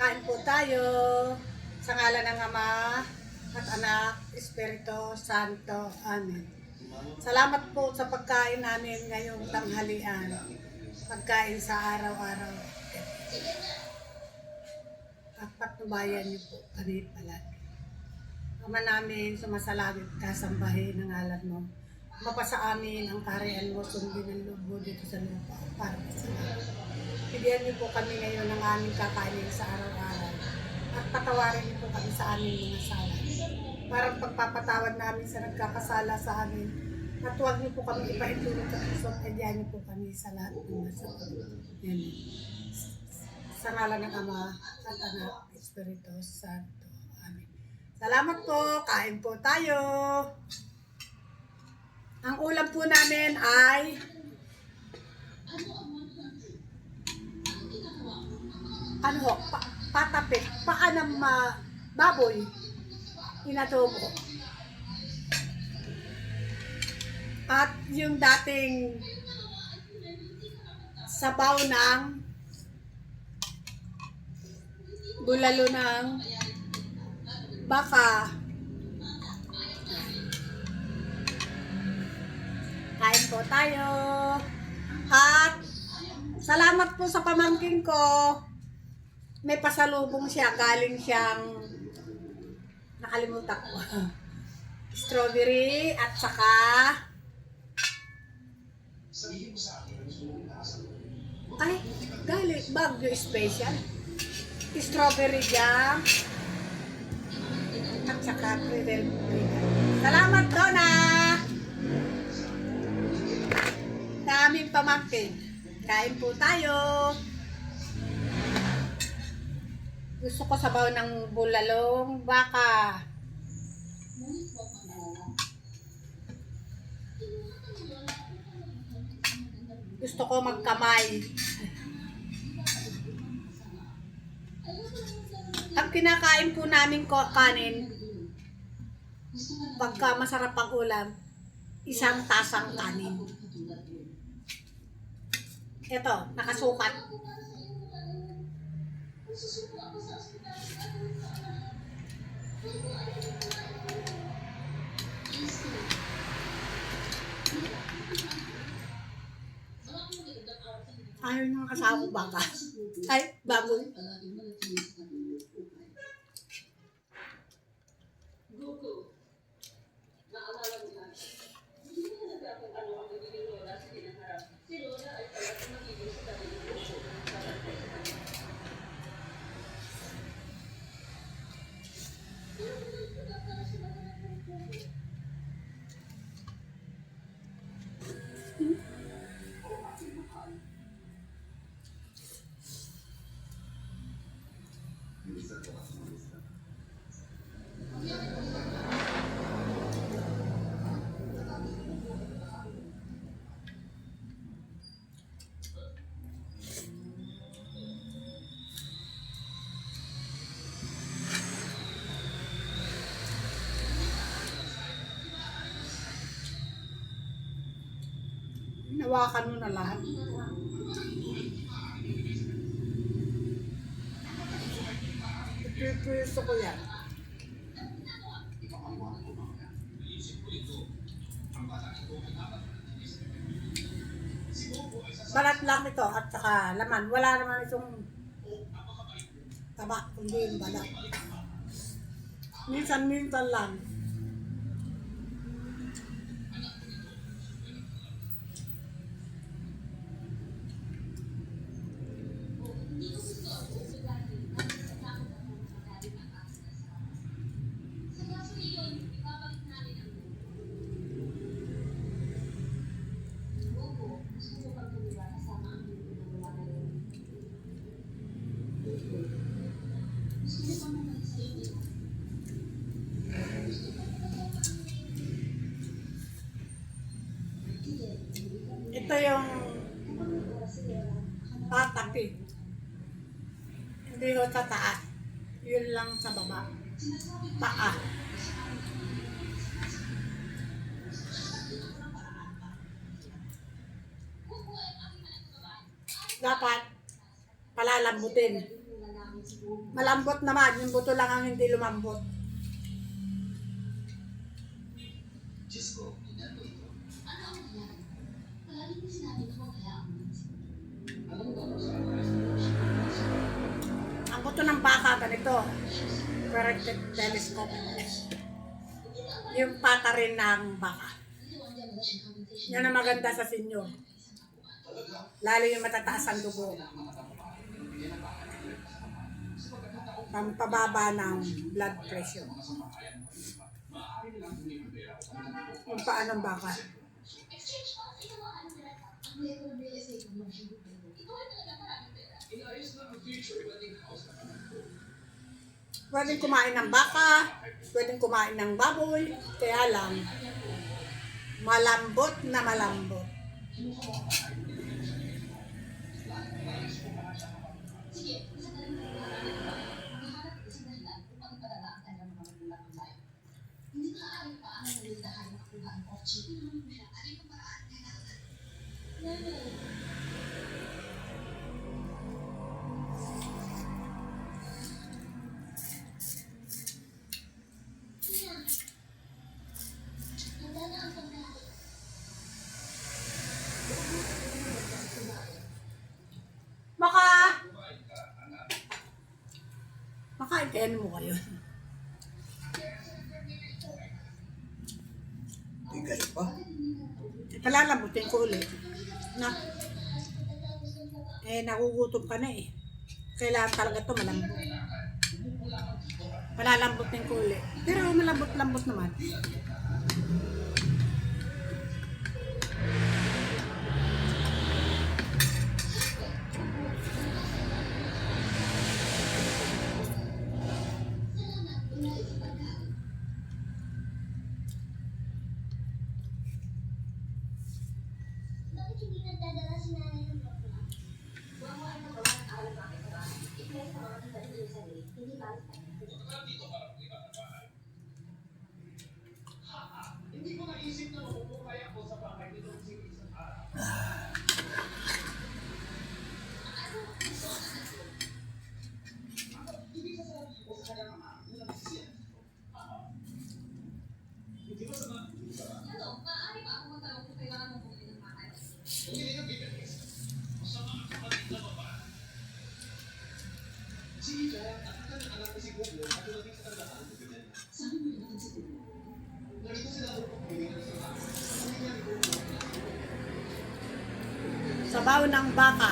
Kain po tayo sa ngalan ng Ama at Anak, Espiritu Santo. Amen. Salamat po sa pagkain namin ngayong tanghalian. Pagkain sa araw-araw. At patnubayan niyo po kami palagi. Ama namin, sumasalangit ka, sambahin ang ngalan mo. Mapasa amin ang kaharian mo, sundin ang loob mo dito sa lupa para sa lahat. Bigyan niyo po kami ngayon ng aming kakainin sa araw-araw. At patawarin niyo po kami sa aming mga sala. Parang pagpapatawad namin sa nagkakasala sa amin. At huwag niyo po kami ipahintulot sa Kristo at kaya niyo po kami sa lahat ng masama. Amen. Sa ngalan ng Ama at Anak, Espiritu Santo. Amen. Salamat po. Kain po tayo. Ang ulam po namin ay patapik, paanam baboy, inadobo. At yung dating sabaw ng bulalo ng baka. Kain po tayo. At salamat po sa pamangkin ko. May pasalubong siya. Galing siyang nakalimutan ko. Strawberry at saka galing Baguio Special. Strawberry jam at saka pretzel. Salamat, Donna! Daming pamangkin. Kain po tayo. Gusto ko sabaw ng bulalong baka. Gusto ko magkamay. Ang kinakain po namin kanin, pagka masarap ang ulam, isang tasang kanin. Ito, nakasukat. Ayaw nang kasama baka. Ay, baboy. Nawakan mo na lahat. Ipipiso ko yan. Balat lang ito at saka laman. Wala naman itong taba, hindi yung balat. Minsan-minsan lang. Ito yung patapik. Hindi ko sa taas. Yun lang sa baba. Paa. Dapat palalambutin. Malambot naman, yung buto lang ang hindi lumambot. Ang buto ng baka, ganito. Corrected telescope. Yung pata rin ng baka. Yan ang maganda sa sinyo. Lalo yung matataas ang dugo. Pampababa ng blood pressure. Yung paa ng baka. Pwedeng kumain ng baka, pwedeng kumain ng baboy, kaya lang, malambot na malambot. Makaintayin mo kayo. Tigas pa. Palalambutin ko ulit. Na, nagugutom ka na eh. Kailangan talaga ito malambot. Palalambutin ko ulit. Pero malambot-lambot naman. Sabaw ng baka.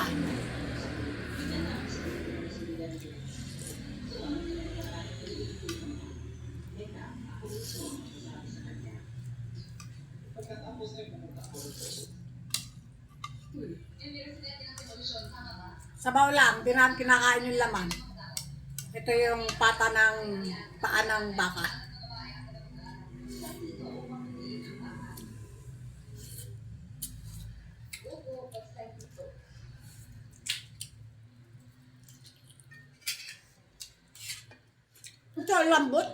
Sabaw lang, di na kinakain yung laman. Ito yung pata ng paa ng baka. Ito, lambot.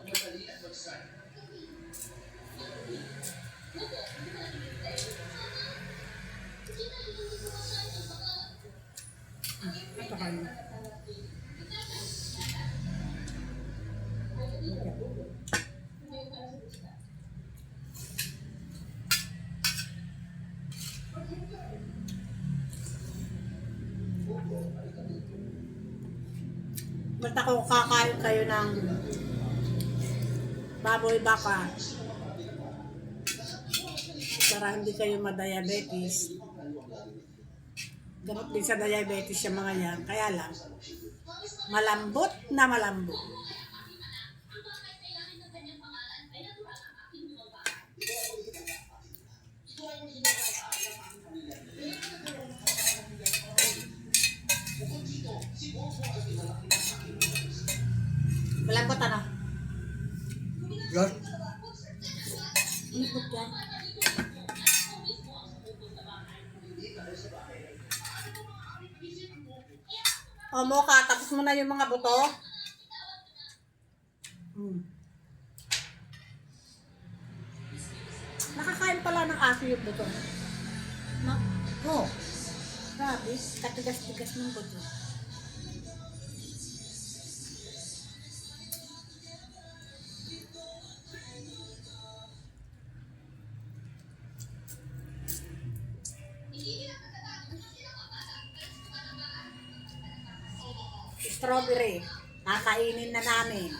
Ito kayo. Basta kung kakain kayo ng baboy baka para hindi kayo ma-diabetes. Gamot din sa diabetes yung mga yan. Kaya lang, malambot na malambot. Malambot ano? Yan. Malambot yan. O, Mocha, tapos mo na yung mga buto. Nakakain pala ng aso yung buto. No? Oh. Grabe, katigas-tigas ng buto. strawberry. Kakainin na namin.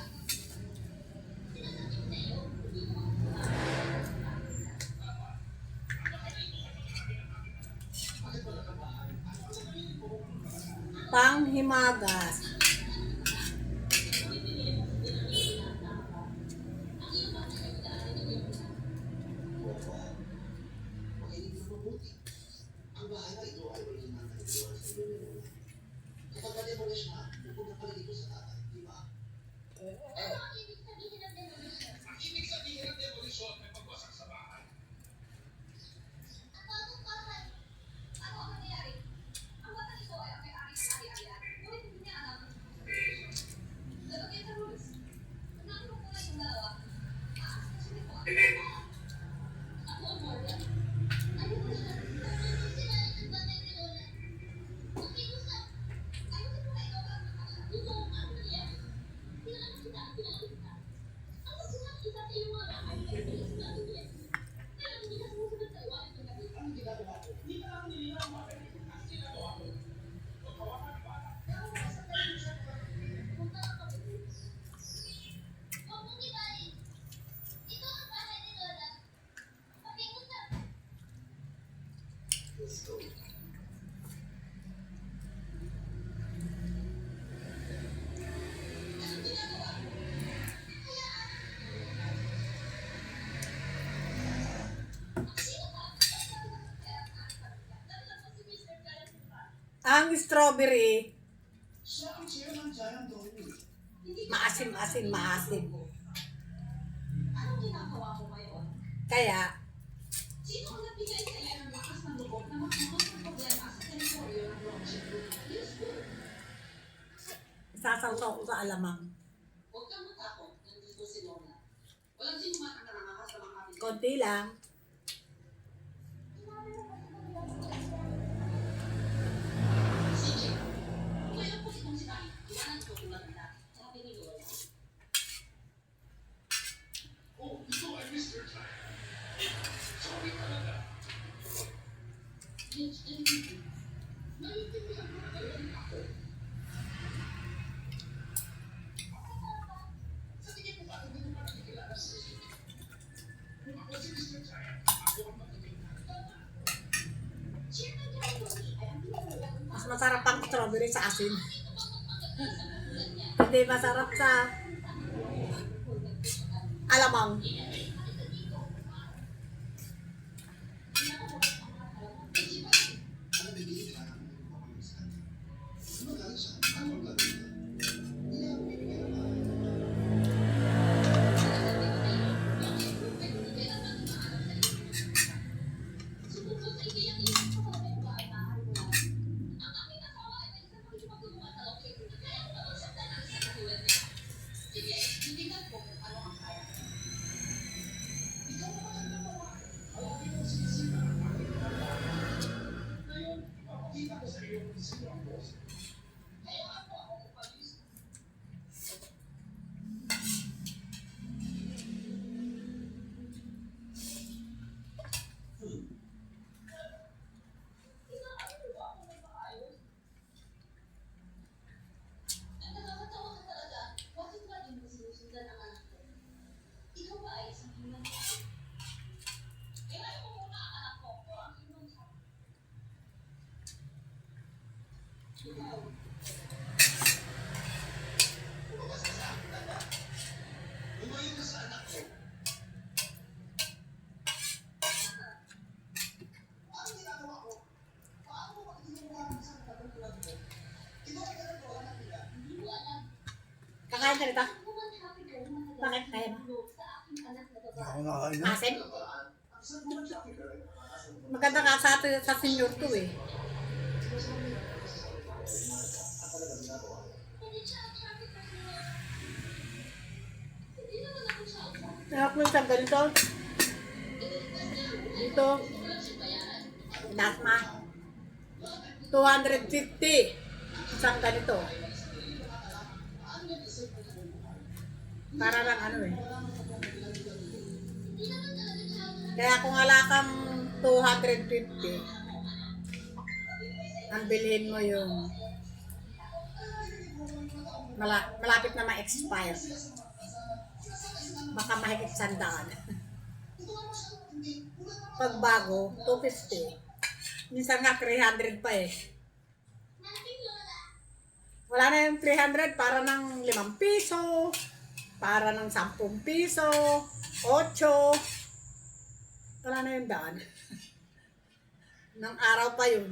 Panghimagas. Ang strawberry, maasim. Kaya, sasawsaw ko sa alamang. Konti lang. Mas masarap ang strawberry sa asin. Hindi masarap sa alamang. Kakain ka rito? Bakit? Kaya ba? Ako nakain na. Asin? Maganda ka sa senior to eh. Nahak mo isang ganito. Dito. Dasma. 250. Isang ganito. Para lang ano eh. Kaya kung wala kang 250, ang bilhin mo yung Malapit na ma-expire. Baka mahigit 100. Pag bago, 250. Minsan nga 300 pa eh. Wala na yung 300 para ng 5 piso, para ng 10 piso, 8. Wala na yung daan. Nang araw pa yun.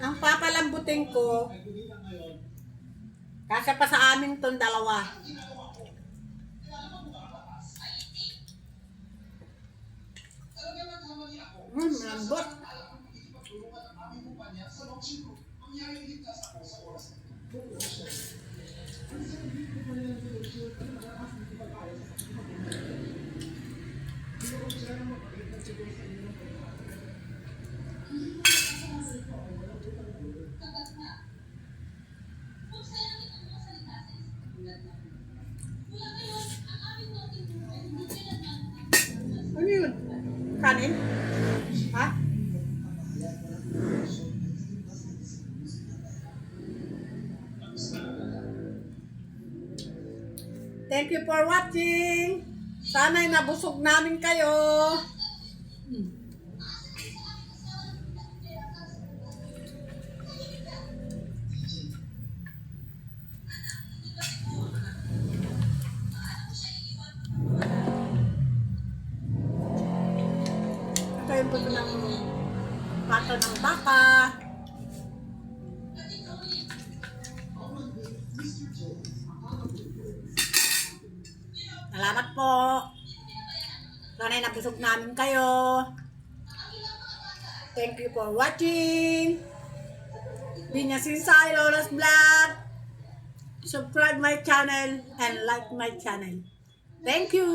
Ang papalambutin ko, kasi pa sa amin tong dalawa. Malambot. Ano yun? Kanin? Ha? Thank you for watching. Sana'y nabusog namin kayo. Ito yung puto ng pato ng baka. Salamat po. Sana'y nabusog namin kayo. Thank you for watching. Binya Sinsay Lola's Vlog. Subscribe my channel and like my channel. Thank you.